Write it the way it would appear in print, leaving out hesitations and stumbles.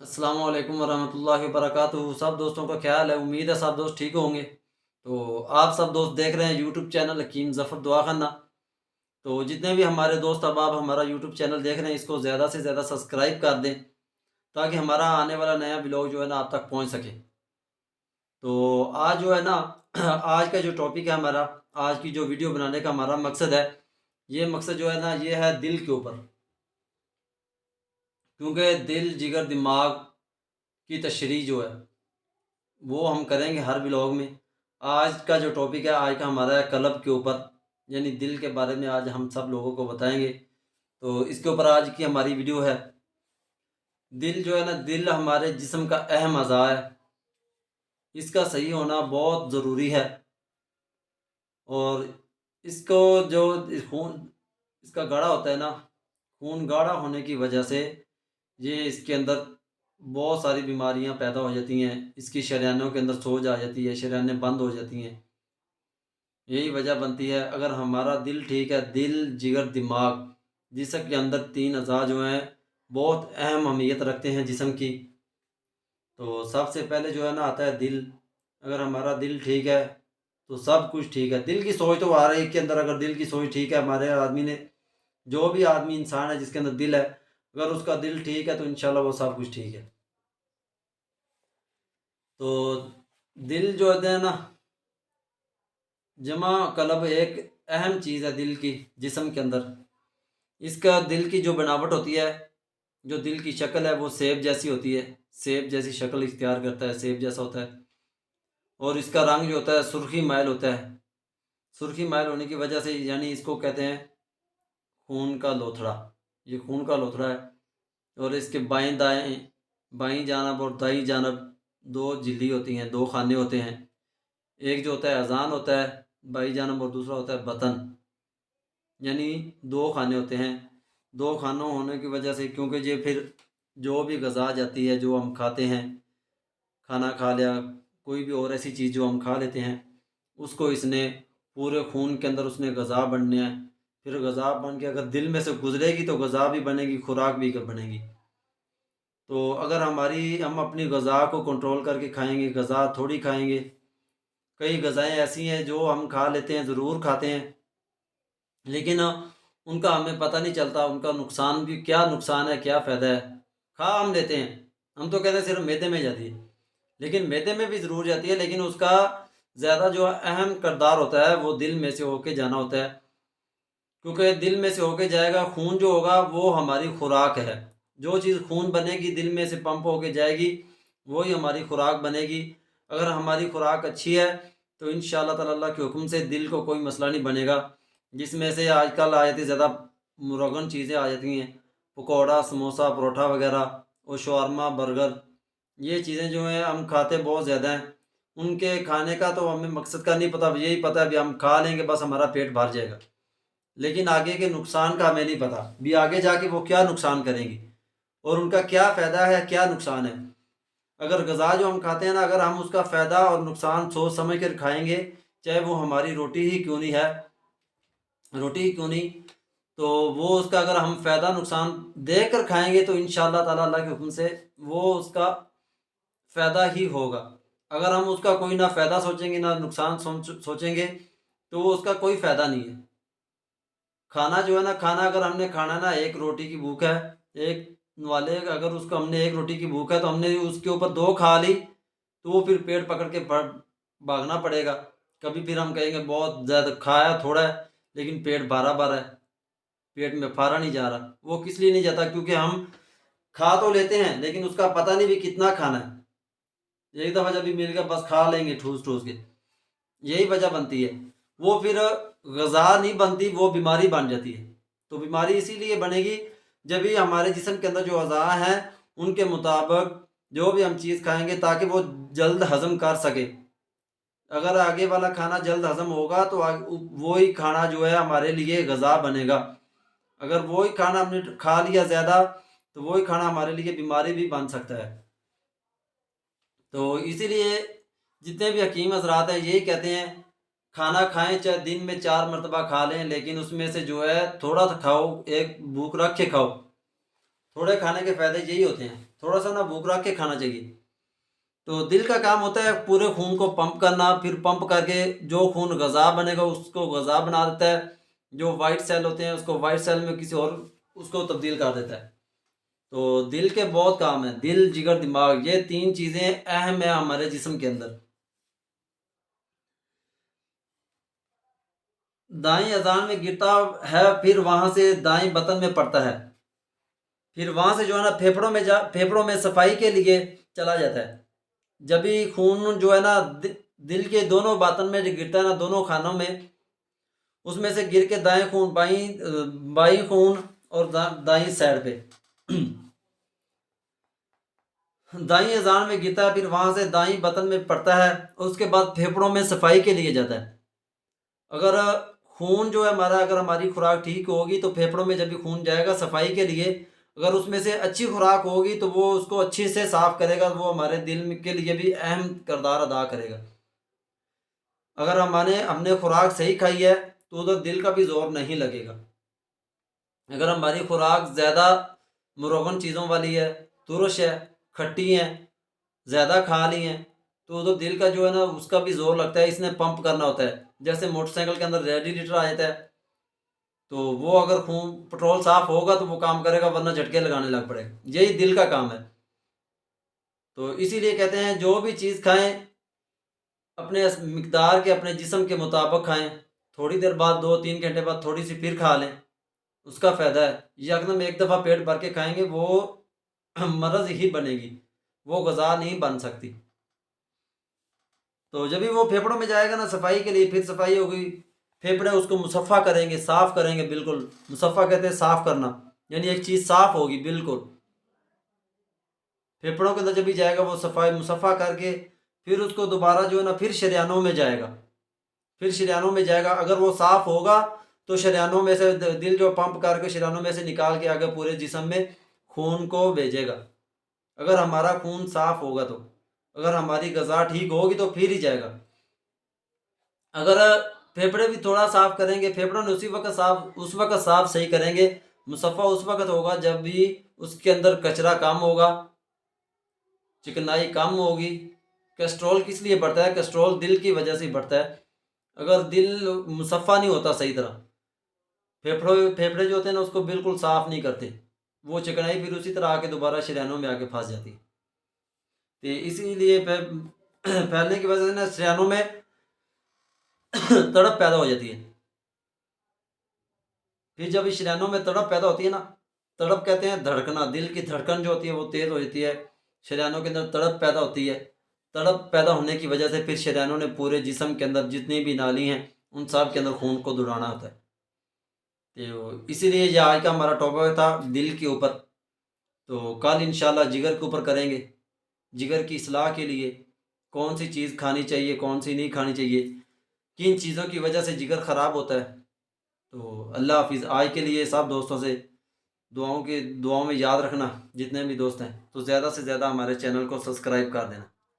अस्सलाम वालेकुम वरहमतुल्लाहि वबरकातुहू। सब दोस्तों का ख्याल है, उम्मीद है सब दोस्त ठीक होंगे। तो आप सब दोस्त देख रहे हैं यूट्यूब चैनल हकीम ज़फ़र दुआखाना। तो जितने भी हमारे दोस्त अहबाब हमारा यूट्यूब चैनल देख रहे हैं, इसको ज़्यादा से ज़्यादा सब्सक्राइब कर दें, ताकि हमारा आने वाला नया ब्लॉग जो है ना आप तक पहुँच सके। तो आज जो है ना आज का जो टॉपिक है हमारा, आज की जो वीडियो बनाने का हमारा मकसद है, ये मकसद जो है ना ये है दिल के ऊपर। क्योंकि दिल, जिगर, दिमाग की तशरीह जो है वो हम करेंगे हर ब्लॉग में। आज का जो टॉपिक है, आज का हमारा है कल्ब के ऊपर, यानी दिल के बारे में आज हम सब लोगों को बताएंगे। तो इसके ऊपर आज की हमारी वीडियो है। दिल जो है ना, दिल हमारे जिस्म का अहम अज़ा है। इसका सही होना बहुत ज़रूरी है। और इसको जो खून इसका गाढ़ा होता है ना, खून गाढ़ा होने की वजह से ये इसके अंदर बहुत सारी बीमारियां पैदा हो जाती हैं। इसकी शरीयानों के अंदर सोज आ जाती है, शरीयानें बंद हो जाती हैं। यही वजह बनती है। अगर हमारा दिल ठीक है, दिल, जिगर, दिमाग, जिस्म के अंदर तीन अज़ा जो हैं बहुत अहम अहमियत रखते हैं जिस्म की। तो सबसे पहले जो है ना आता है दिल। अगर हमारा दिल ठीक है तो सब कुछ ठीक है। दिल की सोच तो आ रही है के अंदर, अगर दिल की सोच ठीक है हमारे आदमी ने, जो भी आदमी इंसान है जिसके अंदर दिल है, अगर उसका दिल ठीक है तो इंशाल्लाह वो सब कुछ ठीक है। तो दिल जो है ना, जमा कलब एक अहम चीज़ है दिल की जिस्म के अंदर। इसका दिल की जो बनावट होती है, जो दिल की शक्ल है वो सेब जैसी होती है। सेब जैसी शक्ल इख्तियार करता है, सेब जैसा होता है। और इसका रंग जो होता है सुर्खी माइल होता है। सुर्खी माइल होने की वजह से यानी इसको कहते हैं खून का लोथड़ा। ये खून का लोथड़ा है। और इसके बाएं दाएं, बाईं जानब और दाईं जानब दो झिल्ली होती हैं, दो खाने होते हैं। एक जो होता है अजान होता है बाईं जानब, और दूसरा होता है बतन, यानी दो खाने होते हैं। दो खानों होने की वजह से, क्योंकि ये फिर जो भी ग़िज़ा जाती है जो हम खाते हैं, खाना खा लिया, कोई भी और ऐसी चीज़ जो हम खा लेते हैं, उसको इसने पूरे खून के अंदर उसने ग़िज़ा बनना है। फिर ग़िज़ा बन के अगर दिल में से गुज़रेगी तो ग़िज़ा भी बनेगी, खुराक भी बनेगी। तो अगर हम अपनी ग़िज़ा को कंट्रोल करके खाएंगे, ग़िज़ा थोड़ी खाएंगे। कई ग़िज़ाएँ ऐसी हैं जो हम खा लेते हैं, ज़रूर खाते हैं, लेकिन उनका हमें पता नहीं चलता, उनका नुकसान भी क्या नुकसान है, क्या फ़ायदा है। खा हम लेते हैं, हम तो कहते हैं सिर्फ मैदे में जाती है, लेकिन मैदे में भी ज़रूर जाती है, लेकिन उसका ज़्यादा जो अहम किरदार होता है वो दिल में से होके जाना होता है। क्योंकि दिल में से होके जाएगा, खून जो होगा वो हमारी खुराक है। जो चीज़ खून बनेगी दिल में से पंप होके जाएगी, वही हमारी खुराक बनेगी। अगर हमारी खुराक अच्छी है तो इंशाअल्लाह ताला अल्लाह के हुक्म से दिल को कोई मसला नहीं बनेगा। जिसमें से आजकल आ जाती ज़्यादा मुरगन चीज़ें आ जाती हैं, पकौड़ा, समोसा, परोठा वगैरह, और शवारमा, बर्गर, ये चीज़ें जो हैं हम खाते बहुत ज़्यादा हैं। उनके खाने का तो हमें मकसद का नहीं पता, यही पता है भी हम खा लेंगे बस हमारा पेट भर जाएगा। लेकिन आगे के नुकसान का हमें नहीं पता, भी आगे जाके वो क्या नुकसान करेंगी और उनका क्या फ़ायदा है, क्या नुकसान है। अगर ग़िज़ा जो हम खाते हैं ना, अगर हम उसका फ़ायदा और नुकसान सोच समझ कर खाएँगे, चाहे वो हमारी रोटी ही क्यों नहीं है, रोटी ही क्यों नहीं, तो वो उसका अगर हम फ़ायदा नुकसान देख कर खाएँगे तो इंशाअल्लाह ताला अल्लाह के हुक्म से वो उसका फ़ायदा ही होगा। अगर हम उसका कोई ना फ़ायदा सोचेंगे, ना नुकसान सोचेंगे, तो वो उसका कोई फ़ायदा नहीं है। खाना जो है ना, खाना अगर हमने खाना है ना, एक रोटी की भूख है, एक वाले अगर उसको हमने एक रोटी की भूख है तो हमने उसके ऊपर 2 खा ली, तो वो फिर पेट पकड़ के भागना पड़ेगा। कभी फिर हम कहेंगे बहुत ज़्यादा खाया थोड़ा है, लेकिन पेट भरा-भरा है, पेट में फारा नहीं जा रहा। वो किस लिए नहीं जाता, क्योंकि हम खा तो लेते हैं, लेकिन उसका पता नहीं भी कितना खाना है। एक दफ़ा जब भी मिल गया बस खा लेंगे ठूस-ठूस के। यही वजह बनती है। वो फिर ग़िज़ा नहीं बनती, वो बीमारी बन जाती है। तो बीमारी इसीलिए बनेगी जब भी हमारे जिस्म के अंदर जो अज़ा हैं उनके मुताबिक जो भी हम चीज़ खाएँगे, ताकि वो जल्द हज़म कर सके। अगर आगे वाला खाना जल्द हज़म होगा तो वही खाना जो है हमारे लिए ग़िज़ा बनेगा। अगर वही खाना हमने खा लिया ज़्यादा, तो वही खाना हमारे लिए बीमारी भी बन सकता है। तो इसीलिए जितने भी हकीम हज़रात हैं यही कहते हैं, खाना खाएँ चाहे दिन में 4 मरतबा खा लें, लेकिन उसमें से जो है थोड़ा सा खाओ, एक भूख रख के खाओ। تھوڑے کھانے کے فائدے یہی ہوتے ہیں، تھوڑا سا نا بھوک رکھ کے کھانا چاہیے۔ تو دل کا کام ہوتا ہے پورے خون کو پمپ کرنا، پھر پمپ کر کے جو خون غذا بنے گا اس کو غذا بنا دیتا ہے، جو وائٹ سیل ہوتے ہیں اس کو وائٹ سیل میں کسی اور اس کو تبدیل کر دیتا ہے۔ تو دل کے بہت کام ہیں، دل، جگر، دماغ، یہ 3 چیزیں اہم ہیں ہمارے جسم کے اندر۔ دائیں اذان میں گرتا ہے، پھر وہاں سے دائیں بطن میں پڑتا ہے، پھر وہاں سے جو ہے نا پھیپھڑوں میں صفائی کے لیے چلا جاتا ہے۔ جب بھی خون جو ہے نا دل کے دونوں باطن میں جو گرتا ہے نا، دونوں خانوں میں، اس میں سے گر کے دائیں خون بائیں خون اور دائیں سائڈ پہ دائیں اذان میں گرتا ہے، پھر وہاں سے دائیں بطن میں پڑتا ہے، اور اس کے بعد پھیپھڑوں میں صفائی کے لیے جاتا ہے۔ اگر خون جو ہے ہمارا، اگر ہماری خوراک ٹھیک ہوگی تو پھیپھڑوں میں جب بھی خون جائے گا صفائی کے لیے، اگر اس میں سے اچھی خوراک ہوگی تو وہ اس کو اچھے سے صاف کرے گا، وہ ہمارے دل کے لیے بھی اہم کردار ادا کرے گا۔ اگر ہم نے خوراک صحیح کھائی ہے تو ادھر دل کا بھی زور نہیں لگے گا۔ اگر ہماری خوراک زیادہ مروغن چیزوں والی ہے، ترش ہے، کھٹی ہیں، زیادہ کھا لی ہیں، تو ادھر دل کا جو ہے نا اس کا بھی زور لگتا ہے، اس نے پمپ کرنا ہوتا ہے۔ جیسے موٹر سائیکل کے اندر ریڈیلیٹر آ جاتا ہے، تو وہ اگر پٹرول صاف ہوگا تو وہ کام کرے گا، ورنہ جھٹکے لگانے لگ پڑے گا۔ یہی دل کا کام ہے۔ تو اسی لیے کہتے ہیں جو بھی چیز کھائیں اپنے مقدار کے، اپنے جسم کے مطابق کھائیں، تھوڑی دیر بعد 2-3 گھنٹے بعد تھوڑی سی پھر کھا لیں، اس کا فائدہ ہے۔ یکدم ایک دفعہ پیٹ بھر کے کھائیں گے وہ مرض ہی بنے گی، وہ غذا نہیں بن سکتی۔ تو جب بھی وہ پھیپھڑوں میں جائے گا نا صفائی کے لیے، پھر صفائی ہوگی، پھیپھڑے اس کو مصفہ کریں گے، صاف کریں گے، بالکل مصفہ کہتے ہیں صاف کرنا، یعنی ایک چیز صاف ہوگی بالکل۔ پھیپھڑوں کے اندر جب بھی جائے گا وہ صفائی مصفہ کر کے پھر اس کو دوبارہ جو ہے نا پھر شریانوں میں جائے گا، پھر شریانوں میں جائے گا۔ اگر وہ صاف ہوگا تو شریانوں میں سے دل جو پمپ کر کے شریانوں میں سے نکال کے آگے پورے جسم میں خون کو بھیجے گا۔ اگر ہمارا خون صاف ہوگا تو، اگر ہماری غذا ٹھیک ہوگی تو پھر ہی جائے گا۔ اگر پھیپھڑے بھی تھوڑا صاف کریں گے، پھیپھڑوں نے اس وقت صاف صحیح کریں گے، مصفہ اس وقت ہوگا جب بھی اس کے اندر کچرا کم ہوگا، چکنائی کم ہوگی۔ کیسٹرول کس لیے بڑھتا ہے؟ کیسٹرول دل کی وجہ سے بڑھتا ہے۔ اگر دل مصفہ نہیں ہوتا صحیح طرح، پھیپھڑے جو ہوتے ہیں نا اس کو بالکل صاف نہیں کرتے، وہ چکنائی پھر اسی طرح آ کے دوبارہ شریانوں میں آ کے پھنس جاتی ہے۔ تو اسی لیے پھیلنے کی وجہ سے نا شریانوں میں تڑپ پیدا ہو جاتی ہے۔ پھر جب اس شریانوں میں تڑپ پیدا ہوتی ہے نا، تڑپ کہتے ہیں دھڑکنا، دل کی دھڑکن جو ہوتی ہے وہ تیز ہو جاتی ہے، شریانوں کے اندر تڑپ پیدا ہوتی ہے۔ تڑپ پیدا ہونے کی وجہ سے پھر شریانوں نے پورے جسم کے اندر جتنی بھی نالی ہیں ان سب کے اندر خون کو دوڑانا ہوتا ہے۔ تو اسی لیے یہ آج کا ہمارا ٹاپک تھا دل کے اوپر۔ تو کل انشاءاللہ جگر کے اوپر کریں گے، جگر کی اصلاح کے لیے کون سی چیز کھانی چاہیے، کون سی نہیں کھانی چاہیے، کن چیزوں کی وجہ سے جگر خراب ہوتا ہے۔ تو اللہ حافظ۔ آج کے لیے سب دوستوں سے دعاؤں میں یاد رکھنا، جتنے بھی دوست ہیں تو زیادہ سے زیادہ ہمارے چینل کو سبسکرائب کر دینا۔